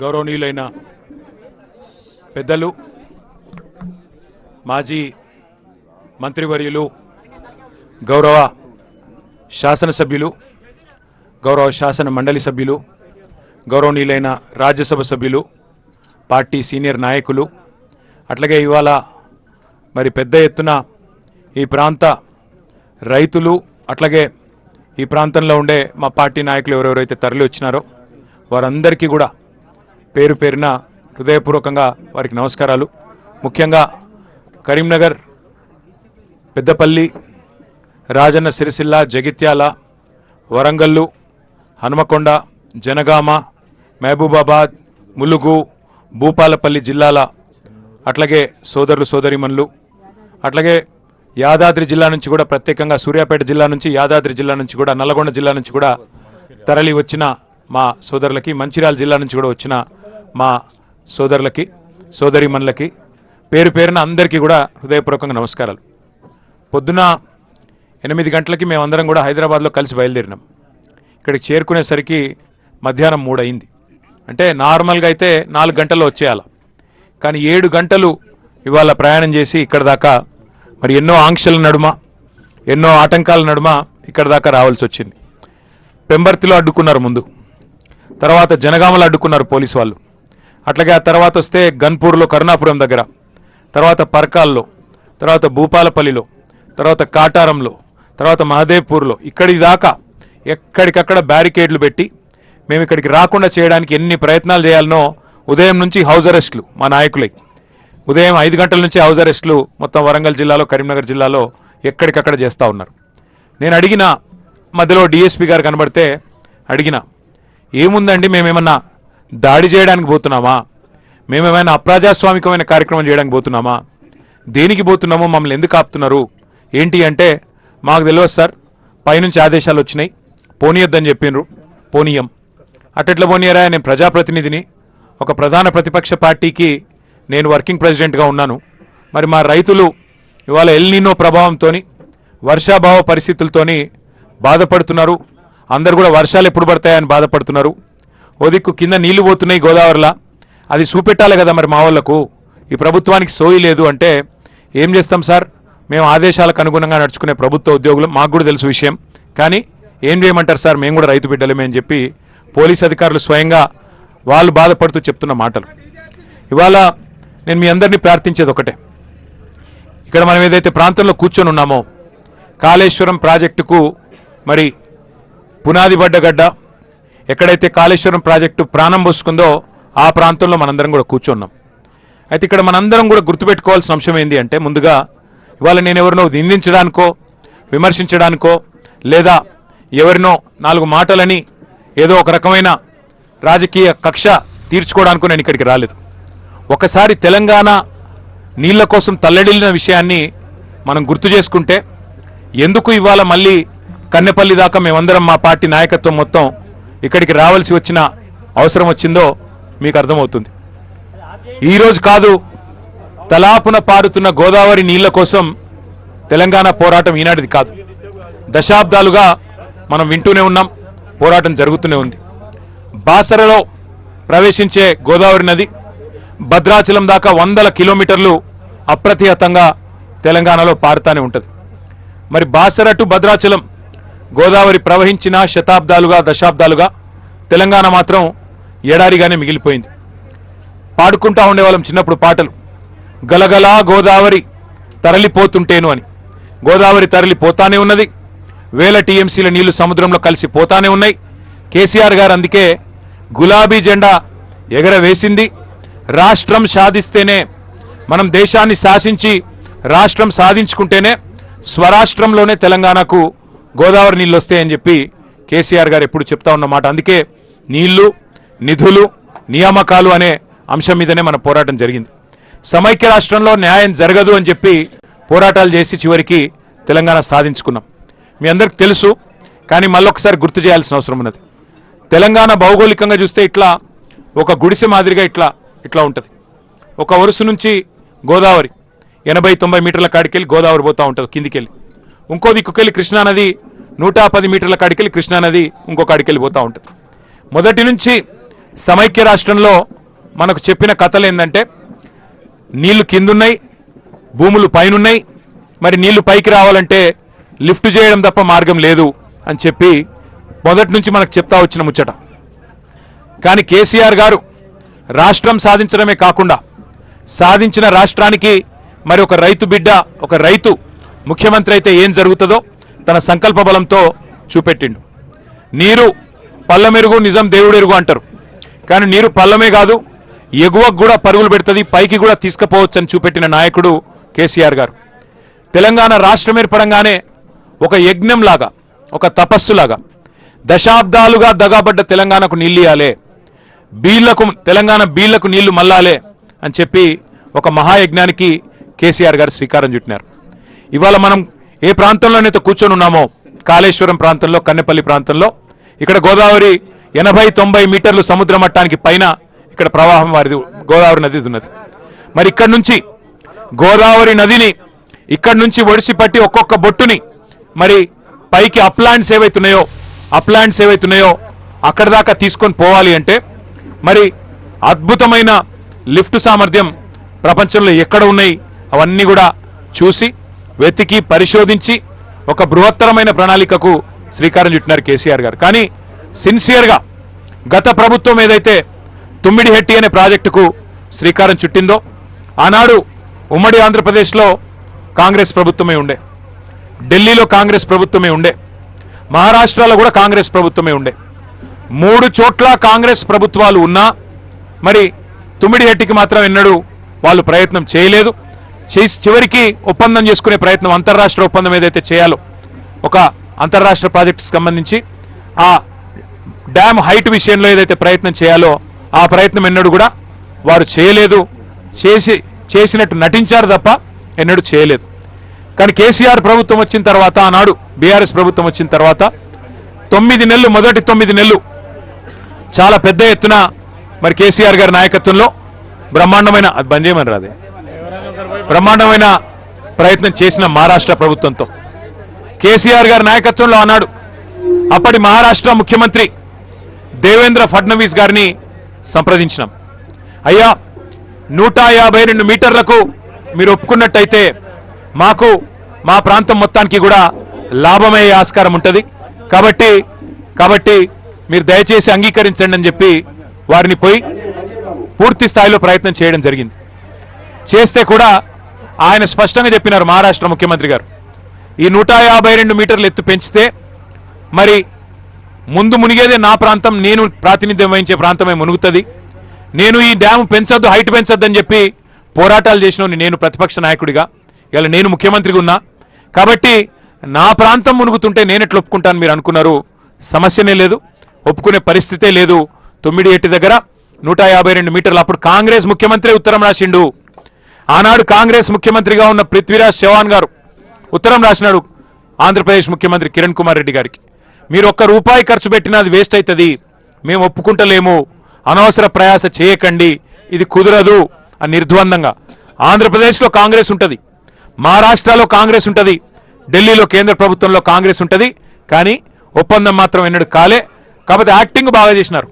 గౌరవనీయులైన పెద్దలు, మాజీ మంత్రివర్యులు, గౌరవ శాసనసభ్యులు, గౌరవ శాసన మండలి సభ్యులు, గౌరవనీయులైన రాజ్యసభ సభ్యులు, పార్టీ సీనియర్ నాయకులు, అట్లాగే ఇవాళ మరి పెద్ద ఎత్తున ఈ ప్రాంత రైతులు, అట్లాగే ఈ ప్రాంతంలో ఉండే మా పార్టీ నాయకులు ఎవరెవరైతే తరలి వచ్చినారో వారందరికీ కూడా పేరు పేరున హృదయపూర్వకంగా వారికి నమస్కారాలు. ముఖ్యంగా కరీంనగర్, పెద్దపల్లి, రాజన్న సిరిసిల్ల, జగిత్యాల, వరంగల్లు, హనుమకొండ, జనగామ, మహబూబాబాద్, ములుగు, భూపాలపల్లి జిల్లాల అట్లాగే సోదరులు సోదరిమణులు, అట్లాగే యాదాద్రి జిల్లా నుంచి కూడా ప్రత్యేకంగా సూర్యాపేట జిల్లా నుంచి, యాదాద్రి జిల్లా నుంచి కూడా, నల్లగొండ జిల్లా నుంచి కూడా తరలి వచ్చిన మా సోదరులకి, మంచిర్యాల జిల్లా నుంచి కూడా వచ్చిన మా సోదరులకి సోదరిమణులకి పేరు పేరున అందరికీ కూడా హృదయపూర్వకంగా నమస్కారాలు. పొద్దున 8 గంటలకి మేమందరం కూడా హైదరాబాద్లో కలిసి బయలుదేరినాం. ఇక్కడికి చేరుకునేసరికి మధ్యాహ్నం 3 అయింది. అంటే నార్మల్గా అయితే 4 గంటల్లో వచ్చేయాలి, కానీ 7 గంటలు ఇవాళ ప్రయాణం చేసి ఇక్కడ దాకా మరి ఎన్నో ఆంక్షల నడుమ, ఎన్నో ఆటంకాల నడుమ ఇక్కడ దాకా రావాల్సి వచ్చింది. పెంబర్తిలో అడ్డుకున్నారు ముందు, తర్వాత జనగామలో అడ్డుకున్నారు పోలీసు వాళ్ళు, అట్లాగే ఆ తర్వాత వస్తే గన్పూర్లో, కరుణాపురం దగ్గర, తర్వాత పర్కాల్లో, తర్వాత భూపాలపల్లిలో, తర్వాత కాటారంలో, తర్వాత మహదేవ్పూర్లో, ఇక్కడి దాకా ఎక్కడికక్కడ బ్యారికేడ్లు పెట్టి మేము ఇక్కడికి రాకుండా చేయడానికి ఎన్ని ప్రయత్నాలు చేయాలనో ఉదయం నుంచి హౌస్ అరెస్టులు మా నాయకులై, ఉదయం 5 గంటల నుంచి హౌస్ అరెస్టులు మొత్తం వరంగల్ జిల్లాలో, కరీంనగర్ జిల్లాలో ఎక్కడికక్కడ చేస్తూ ఉన్నారు. నేను అడిగిన, మధ్యలో డిఎస్పీ గారు కనబడితే అడిగిన, ఏముందండి మేమేమన్నా దాడి చేయడానికి పోతున్నామా, మేమేమైనా అప్రజాస్వామికమైన కార్యక్రమం చేయడానికి పోతున్నామా, దేనికి పోతున్నామో, మమ్మల్ని ఎందుకు ఆపుతున్నారు ఏంటి అంటే, మాకు తెలియదు సార్, పైనుంచి ఆదేశాలు వచ్చినాయి, పోనీయొద్దని చెప్పిండ్రు, పోనీయం. అట్టెట్లా పోనీయరా, నేను ప్రజాప్రతినిధిని, ఒక ప్రధాన ప్రతిపక్ష పార్టీకి నేను వర్కింగ్ ప్రెసిడెంట్గా ఉన్నాను. మరి మా రైతులు ఇవాళ ఎల్ నీనో ప్రభావంతో, వర్షాభావ పరిస్థితులతోని బాధపడుతున్నారు. అందరు కూడా వర్షాలు ఎప్పుడు పడతాయని బాధపడుతున్నారు. ఓ దిక్కు కింద నీళ్లు పోతున్నాయి గోదావరిలో, అది చూపెట్టాలి కదా మరి మా వాళ్ళకు. ఈ ప్రభుత్వానికి సోయి లేదు అంటే ఏం చేస్తాం సార్, మేము ఆదేశాలకు అనుగుణంగా నడుచుకునే ప్రభుత్వ ఉద్యోగులు, మాకు కూడా తెలుసు విషయం, కానీ ఏం చేయమంటారు సార్, మేము కూడా రైతు బిడ్డలమే అని చెప్పి పోలీస్ అధికారులు స్వయంగా వాళ్ళు బాధపడుతూ చెప్తున్న మాటలు. ఇవాళ నేను మీ అందరినీ ప్రార్థించేది ఒకటే, ఇక్కడ మనం ఏదైతే ప్రాంతంలో కూర్చొని ఉన్నామో, కాళేశ్వరం ప్రాజెక్టుకు మరి పునాది పడ్డగడ్డ, ఎక్కడైతే కాళేశ్వరం ప్రాజెక్టు ప్రాణం పోసుకుందో ఆ ప్రాంతంలో మనందరం కూడా కూర్చున్నాం. అయితే ఇక్కడ మనందరం కూడా గుర్తుపెట్టుకోవాల్సిన అంశం ఏంటి అంటే, ముందుగా ఇవాళ నేను ఎవరినో నిందించడానికో, విమర్శించడానికో, లేదా ఎవరినో 4 మాటలని ఏదో ఒక రకమైన రాజకీయ కక్ష తీర్చుకోవడానికో నేను ఇక్కడికి రాలేదు. ఒకసారి తెలంగాణ నీళ్ల కోసం తల్లడిల్లిన విషయాన్ని మనం గుర్తు చేసుకుంటే, ఎందుకు ఇవాళ మళ్ళీ కన్నెపల్లి దాకా మేమందరం మా పార్టీ నాయకత్వం మొత్తం ఇక్కడికి రావాల్సి వచ్చిన అవసరం వచ్చిందో మీకు అర్థమవుతుంది. ఈరోజు కాదు, తలాపున పారుతున్న గోదావరి నీళ్ల కోసం తెలంగాణ పోరాటం ఈనాటిది కాదు, దశాబ్దాలుగా మనం వింటూనే ఉన్నాం, పోరాటం జరుగుతూనే ఉంది. బాసరలో ప్రవేశించే గోదావరి నది భద్రాచలం దాకా 100 కిలోమీటర్లు అప్రతిహతంగా తెలంగాణలో పారుతూనే ఉంటుంది. మరి బాసర టు భద్రాచలం గోదావరి ప్రవహించిన శతాబ్దాలుగా, దశాబ్దాలుగా తెలంగాణ మాత్రం ఎడారిగానే మిగిలిపోయింది. పాడుకుంటా ఉండేవాళ్ళం చిన్నప్పుడు పాటలు, గలగలా గోదావరి తరలిపోతుంటేను అని. గోదావరి తరలిపోతానే ఉన్నది, వేల టీఎంసీల నీళ్లు సముద్రంలో కలిసి పోతానే ఉన్నాయి. కేసీఆర్ గారు అందుకే గులాబీ జెండా ఎగరవేసింది. రాష్ట్రం సాధిస్తేనే, మనం దేశాన్ని శాసించి రాష్ట్రం సాధించుకుంటేనే స్వరాష్ట్రంలోనే తెలంగాణకు గోదావరి నీళ్ళు వస్తాయని చెప్పి కేసీఆర్ గారు ఎప్పుడు చెప్తా ఉన్నమాట. అందుకే నీళ్లు, నిధులు, నియామకాలు అనే అంశం మీదనే మన పోరాటం జరిగింది. సమైక్య రాష్ట్రంలో న్యాయం జరగదు అని చెప్పి పోరాటాలు చేసి చివరికి తెలంగాణ సాధించుకున్నాం. మీ అందరికి తెలుసు, కానీ మళ్ళొకసారి గుర్తు చేయాల్సిన అవసరం ఉన్నది. తెలంగాణ భౌగోళికంగా చూస్తే ఇట్లా ఒక గుడిసె మాదిరిగా ఇట్లా ఉంటుంది. ఒక వరుస నుంచి గోదావరి 80-90 మీటర్ల కాడికెళ్ళి గోదావరి పోతూ ఉంటుంది కిందికెళ్ళి. ఇంకో దిక్కుకెళ్ళి కృష్ణానది 110 మీటర్ల కాడికెళ్ళి కృష్ణానది ఇంకో కాడికెళ్ళి పోతూ ఉంటుంది. మొదటి నుంచి సమైక్య రాష్ట్రంలో మనకు చెప్పిన కథలు ఏంటంటే నీళ్లు కిందున్నాయి, భూములు పైనున్నాయి, మరి నీళ్లు పైకి రావాలంటే లిఫ్ట్ చేయడం తప్ప మార్గం లేదు అని చెప్పి మొదటి నుంచి మనకు చెప్తా వచ్చిన ముచ్చట. కానీ కేసీఆర్ గారు రాష్ట్రం సాధించడమే కాకుండా సాధించిన రాష్ట్రానికి మరి ఒక రైతు బిడ్డ, ఒక రైతు ముఖ్యమంత్రి అయితే ఏం జరుగుతుందో తన సంకల్ప బలంతో చూపెట్టిండు. నీరు పల్లమెరుగు, నిజం దేవుడెరుగు అంటారు. కానీ నీరు పల్లమే కాదు, ఎగువకు కూడా పరుగులు పెడుతుంది, పైకి కూడా తీసుకుపోవచ్చు అని చూపెట్టిన నాయకుడు కేసీఆర్ గారు. తెలంగాణ రాష్ట్రం ఏర్పడంగానే ఒక యజ్ఞంలాగా, ఒక తపస్సులాగా దశాబ్దాలుగా దగాబడ్డ తెలంగాణకు నీళ్ళు ఇవ్వాలే, తెలంగాణ బీళ్లకు నీళ్లు మల్లాలే అని చెప్పి ఒక మహాయజ్ఞానికి కేసీఆర్ గారు శ్రీకారం చుట్టినారు. ఇవాళ మనం ఏ ప్రాంతంలోనైతే కూర్చొని ఉన్నామో, కాళేశ్వరం ప్రాంతంలో, కన్నెపల్లి ప్రాంతంలో, ఇక్కడ గోదావరి 80-90 మీటర్లు సముద్ర మట్టానికి పైన ఇక్కడ ప్రవాహం వారిది గోదావరి నది ఉన్నది. మరి ఇక్కడ నుంచి గోదావరి నదిని ఇక్కడ నుంచి ఒడిసి పట్టి ఒక్కొక్క బొట్టుని మరి పైకి అప్లాండ్స్ ఏవైతున్నాయో అక్కడ దాకా తీసుకొని పోవాలి అంటే మరి అద్భుతమైన లిఫ్ట్ సామర్థ్యం ప్రపంచంలో ఎక్కడ ఉన్నాయి అవన్నీ కూడా చూసి వెతికి పరిశోధించి ఒక బృహత్తరమైన ప్రణాళికకు శ్రీకారం చుట్టినారు కేసీఆర్ గారు. కానీ సిన్సియర్గా గత ప్రభుత్వం ఏదైతే తుమ్మిడిహెట్టి అనే ప్రాజెక్టుకు శ్రీకారం చుట్టిందో, ఆనాడు ఉమ్మడి ఆంధ్రప్రదేశ్లో కాంగ్రెస్ ప్రభుత్వమే ఉండే, ఢిల్లీలో కాంగ్రెస్ ప్రభుత్వమే ఉండే, మహారాష్ట్రలో కూడా కాంగ్రెస్ ప్రభుత్వమే ఉండే. 3 చోట్ల కాంగ్రెస్ ప్రభుత్వాలు ఉన్నా మరి తుమ్మిడిహెట్టికి మాత్రం ఎన్నడూ వాళ్ళు ప్రయత్నం చేయలేదు. చివరికి ఒప్పందం చేసుకునే ప్రయత్నం, అంతర్రాష్ట్ర ఒప్పందం ఏదైతే చేయాలో ఒక అంతర్రాష్ట్ర ప్రాజెక్టుకు సంబంధించి ఆ డ్యామ్ హైట్ విషయంలో ఏదైతే ప్రయత్నం చేయాలో ఆ ప్రయత్నం ఎన్నడూ కూడా వారు చేయలేదు. చేసినట్టు నటించారు తప్ప ఎన్నడూ చేయలేదు. కానీ కేసీఆర్ ప్రభుత్వం వచ్చిన తర్వాత, ఆనాడు బీఆర్ఎస్ ప్రభుత్వం వచ్చిన తర్వాత 9 నెలలు, మొదటి 9 నెలలు చాలా పెద్ద ఎత్తున మరి కేసీఆర్ గారి నాయకత్వంలో బ్రహ్మాండమైన బ్రహ్మాండమైన ప్రయత్నం చేసిన మహారాష్ట్ర ప్రభుత్వంతో, కేసీఆర్ గారి నాయకత్వంలో ఆనాడు అప్పటి మహారాష్ట్ర ముఖ్యమంత్రి దేవేంద్ర ఫడ్నవీస్ గారిని సంప్రదించినాం. అయ్యా, 152 మీటర్లకు మీరు ఒప్పుకున్నట్టయితే మాకు మా ప్రాంతం మొత్తానికి కూడా లాభమయ్యే ఆస్కారం ఉంటుంది, కాబట్టి మీరు దయచేసి అంగీకరించండి అని చెప్పి వారిని పోయి పూర్తి స్థాయిలో ప్రయత్నం చేయడం జరిగింది. చేస్తే కూడా ఆయన స్పష్టంగా చెప్పినారు, మహారాష్ట్ర ముఖ్యమంత్రి గారు, ఈ 152 మీటర్లు ఎత్తు పెంచితే మరి ముందు మునిగేదే నా ప్రాంతం, నేను ప్రాతినిధ్యం వహించే ప్రాంతమే మునుగుతుంది. నేను ఈ డ్యామ్ పెంచొద్దు, హైట్ పెంచొద్దు అని చెప్పి పోరాటాలు చేసిన నేను ప్రతిపక్ష నాయకుడిగా, ఇలా నేను ముఖ్యమంత్రిగా ఉన్నా కాబట్టి నా ప్రాంతం మునుగుతుంటే నేను ఎట్లా ఒప్పుకుంటాను మీరు అనుకున్నారు. సమస్యనే లేదు, ఒప్పుకునే పరిస్థితే లేదు. తుమ్మిడిహెట్టి దగ్గర 152 మీటర్లు. అప్పుడు కాంగ్రెస్ ముఖ్యమంత్రి ఉత్తరం రాసిండు. ఆనాడు కాంగ్రెస్ ముఖ్యమంత్రిగా ఉన్న పృథ్వీరాజ్ చౌహాన్ గారు ఉత్తరం రాసినాడు ఆంధ్రప్రదేశ్ ముఖ్యమంత్రి కిరణ్ కుమార్ రెడ్డి గారికి, మీరు ₹1 ఖర్చు పెట్టినా అది వేస్ట్ అవుతుంది, మేము ఒప్పుకుంటలేము, అనవసర ప్రయాస చేయకండి, ఇది కుదరదు అని నిర్ద్వందంగా. ఆంధ్రప్రదేశ్లో కాంగ్రెస్ ఉంటుంది, మహారాష్ట్రలో కాంగ్రెస్ ఉంటుంది, ఢిల్లీలో కేంద్ర ప్రభుత్వంలో కాంగ్రెస్ ఉంటుంది, కానీ ఒప్పందం మాత్రం ఎన్నడూ కాలే. కాబట్టి యాక్టింగ్ బాగా చేసినారు.